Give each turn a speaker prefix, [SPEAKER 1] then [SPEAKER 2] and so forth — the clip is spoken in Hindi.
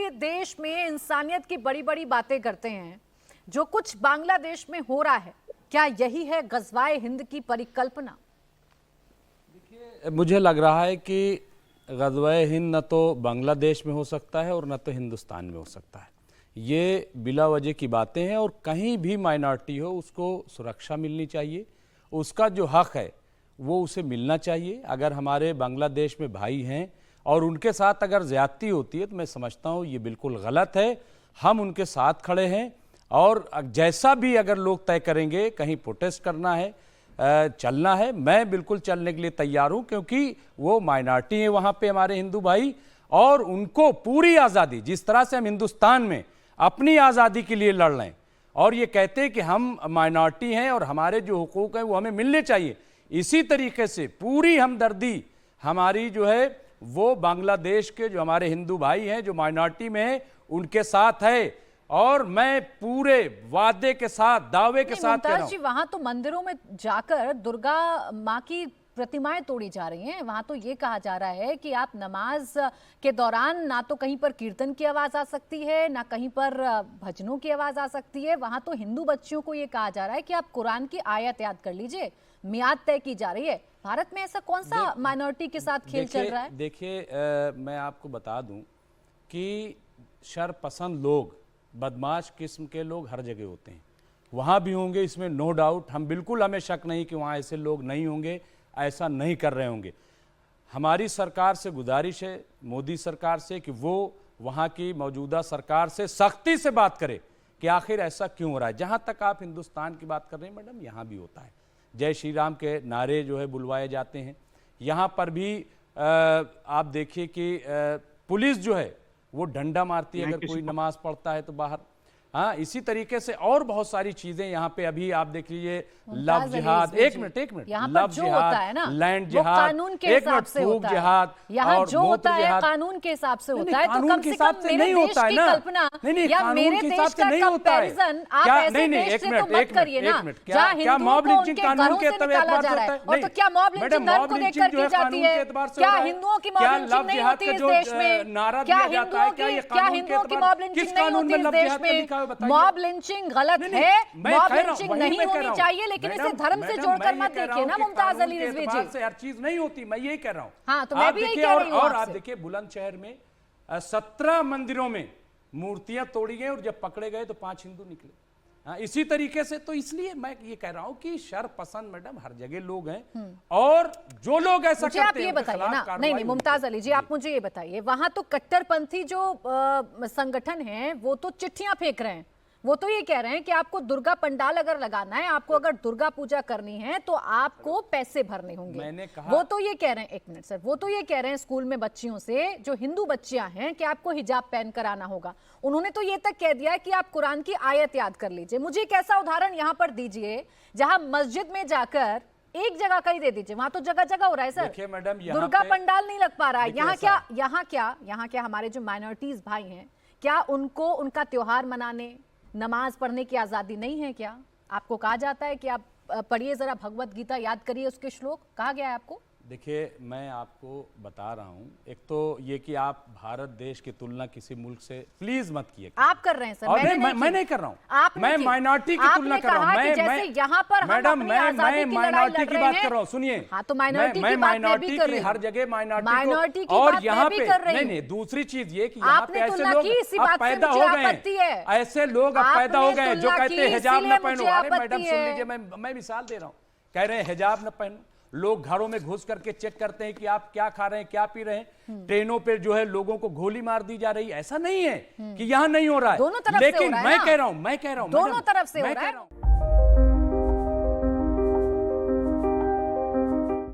[SPEAKER 1] पूरे देश में इंसानियत की बड़ी बड़ी बातें करते हैं, जो कुछ बांग्लादेश में हो रहा है, क्या यही है गज़वाए हिंद की परिकल्पना?
[SPEAKER 2] देखिए, मुझे लग रहा है कि गज़वाए हिंद न तो बांग्लादेश में हो सकता है और न तो हिंदुस्तान में हो सकता है। ये बिला वजह की बातें हैं और कहीं भी माइनॉरिटी हो उसको सुरक्षा मिलनी चाहिए, उसका जो हक है वो उसे मिलना चाहिए। अगर हमारे बांग्लादेश में भाई हैं और उनके साथ अगर ज़्यादती होती है तो मैं समझता हूँ ये बिल्कुल गलत है। हम उनके साथ खड़े हैं और जैसा भी अगर लोग तय करेंगे, कहीं प्रोटेस्ट करना है, चलना है, मैं बिल्कुल चलने के लिए तैयार हूँ, क्योंकि वो माइनॉरिटी है वहाँ पे हमारे हिंदू भाई, और उनको पूरी आज़ादी, जिस तरह से हम हिंदुस्तान में अपनी आज़ादी के लिए लड़ रहे हैं और ये कहते हैं कि हम माइनॉरिटी हैं और हमारे जो हुकूक हैं वो हमें मिलने चाहिए, इसी तरीके से पूरी हमदर्दी हमारी जो है वो बांग्लादेश के जो हमारे हिंदू भाई हैं जो माइनॉरिटी में हैं उनके साथ है। और मैं पूरे वादे के साथ, दावे के साथ कह रहा हूं,
[SPEAKER 1] जी वहां तो मंदिरों में जाकर दुर्गा माँ की प्रतिमाएं तोड़ी जा रही हैं। वहां तो ये कहा जा रहा है कि आप नमाज के दौरान ना तो कहीं पर कीर्तन की आवाज आ सकती है, ना कहीं पर भजनों की आवाज आ सकती है। वहां तो हिंदू बच्चियों को ये कहा जा रहा है कि आप कुरान की आयत याद कर लीजिए, मियाद तय की जा रही है। भारत में ऐसा कौन सा माइनॉरिटी के साथ खेल चल रहा है?
[SPEAKER 2] देखिए, मैं आपको बता दूं कि शरपसंद लोग, बदमाश किस्म के लोग हर जगह होते हैं, वहाँ भी होंगे, इसमें नो डाउट। हम बिल्कुल, हमें शक नहीं कि वहाँ ऐसे लोग नहीं होंगे, ऐसा नहीं कर रहे होंगे। हमारी सरकार से गुजारिश है, मोदी सरकार से, कि वो वहाँ की मौजूदा सरकार से सख्ती से बात करे कि आखिर ऐसा क्यों हो रहा है। जहाँ तक आप हिंदुस्तान की बात कर रहे हैं मैडम, यहाँ भी होता है, जय श्री राम के नारे जो है बुलवाए जाते हैं। यहाँ पर भी आप देखिए कि पुलिस जो है वो डंडा मारती है अगर कोई नमाज पढ़ता है तो बाहर। हाँ, इसी तरीके से और बहुत सारी चीजें यहाँ पे अभी आप देख लीजिए, लव जिहाद, एक मिनट लव जिहाद, लैंड जिहाद, एक मिनट फूक जिहाद,
[SPEAKER 1] यहाँ जो होता है कानून के हिसाब से होता है। तो कम से कम मेरे देश की कल्पना या मेरे देश का कंपैरिजन आप ऐसे देश से तो मत करिए ना जहाँ हिंदुओं को उनके घरों से निकाला जा रहा है। और तो क्या मॉब लिंचिंग धर्म को देखकर की जाती है? क्या हिंदुओं की मॉब लिंचिंग नहीं होती इस देश में? क्या हिंदुओं की मॉब लिंचिंग नहीं होती इस देश में? मॉब लिंचिंग गलत है, मॉब लिंचिंग नहीं होनी चाहिए, लेकिन इसे धर्म से जोड़कर मत देखिए ना मुमताज अली रिजवी जी।
[SPEAKER 2] से हर चीज नहीं होती, मैं यही कह रहा हूं।
[SPEAKER 1] हाँ, तो मैं भी यही कह रही हूं।
[SPEAKER 2] और आप देखिए बुलंदशहर में 17 मंदिरों में मूर्तियां तोड़ी गई और जब पकड़े गए तो 5 हिंदू निकले। हाँ, इसी तरीके से, तो इसलिए मैं ये कह रहा हूं कि शरपसंद मैडम हर जगह लोग हैं, और जो लोग ऐसा करते हैं
[SPEAKER 1] आप ये बताइए ना। नहीं, मुमताज अली जी, आप मुझे ये बताइए, वहां तो कट्टरपंथी जो संगठन है वो तो चिट्ठियां फेंक रहे हैं। वो तो ये कह रहे हैं कि आपको दुर्गा पंडाल अगर लगाना है, आपको अगर दुर्गा पूजा करनी है तो आपको पैसे भरने होंगे।
[SPEAKER 2] मैंने कहा,
[SPEAKER 1] वो तो ये कह रहे हैं, एक मिनट सर, वो तो ये कह रहे हैं स्कूल में बच्चियों से, जो हिंदू बच्चियां हैं, कि आपको हिजाब पहन कर आना होगा। उन्होंने तो ये तक कह दिया है कि आप कुरान की आयत याद कर लीजिए। मुझे एक ऐसा उदाहरण यहाँ पर दीजिए जहां मस्जिद में जाकर, एक जगह का ही दे दीजिए, वहां तो जगह जगह हो रहा है सर।
[SPEAKER 2] देखिए मैडम,
[SPEAKER 1] दुर्गा पंडाल नहीं लग पा रहा है। यहाँ क्या हमारे जो माइनॉरिटीज भाई हैं, क्या उनको उनका त्योहार मनाने, नमाज पढ़ने की आजादी नहीं है क्या? आपको कहा जाता है कि आप पढ़िए जरा भगवत गीता, याद करिए उसके श्लोक, कहा गया है आपको?
[SPEAKER 2] देखिए, मैं आपको बता रहा हूं, एक तो ये कि आप भारत देश की तुलना किसी मुल्क से प्लीज मत कीजिए।
[SPEAKER 1] आप कर रहे हैं सर,
[SPEAKER 2] मैं नहीं कर रहा हूं, मैं माइनॉरिटी की तुलना कर रहा हूं। मैं
[SPEAKER 1] यहाँ पर
[SPEAKER 2] मैडम, मैं माइनॉरिटी की बात कर रहा हूं, सुनिए।
[SPEAKER 1] हाँ, तो माइनॉरिटी
[SPEAKER 2] की हर जगह माइनॉरिटी, और यहाँ पे नहीं, दूसरी चीज ये कि यहाँ पे ऐसे लोग अब पैदा हो गए, ऐसे लोग अब पैदा हो गए जो कहते हैं हिजाब न पहनो। अरे मैडम सुन लीजिए, मैं मिसाल दे रहा हूँ, कह रहे हैं हिजाब न पहनो। लोग घरों में घुस करके चेक करते हैं कि आप क्या खा रहे हैं, क्या पी रहे हैं। ट्रेनों पे जो है लोगों को गोली मार दी जा रही है। ऐसा नहीं है कि यहाँ नहीं हो रहा है, लेकिन मैं कह रहा हूं
[SPEAKER 1] दोनों तरफ से हो रहा है।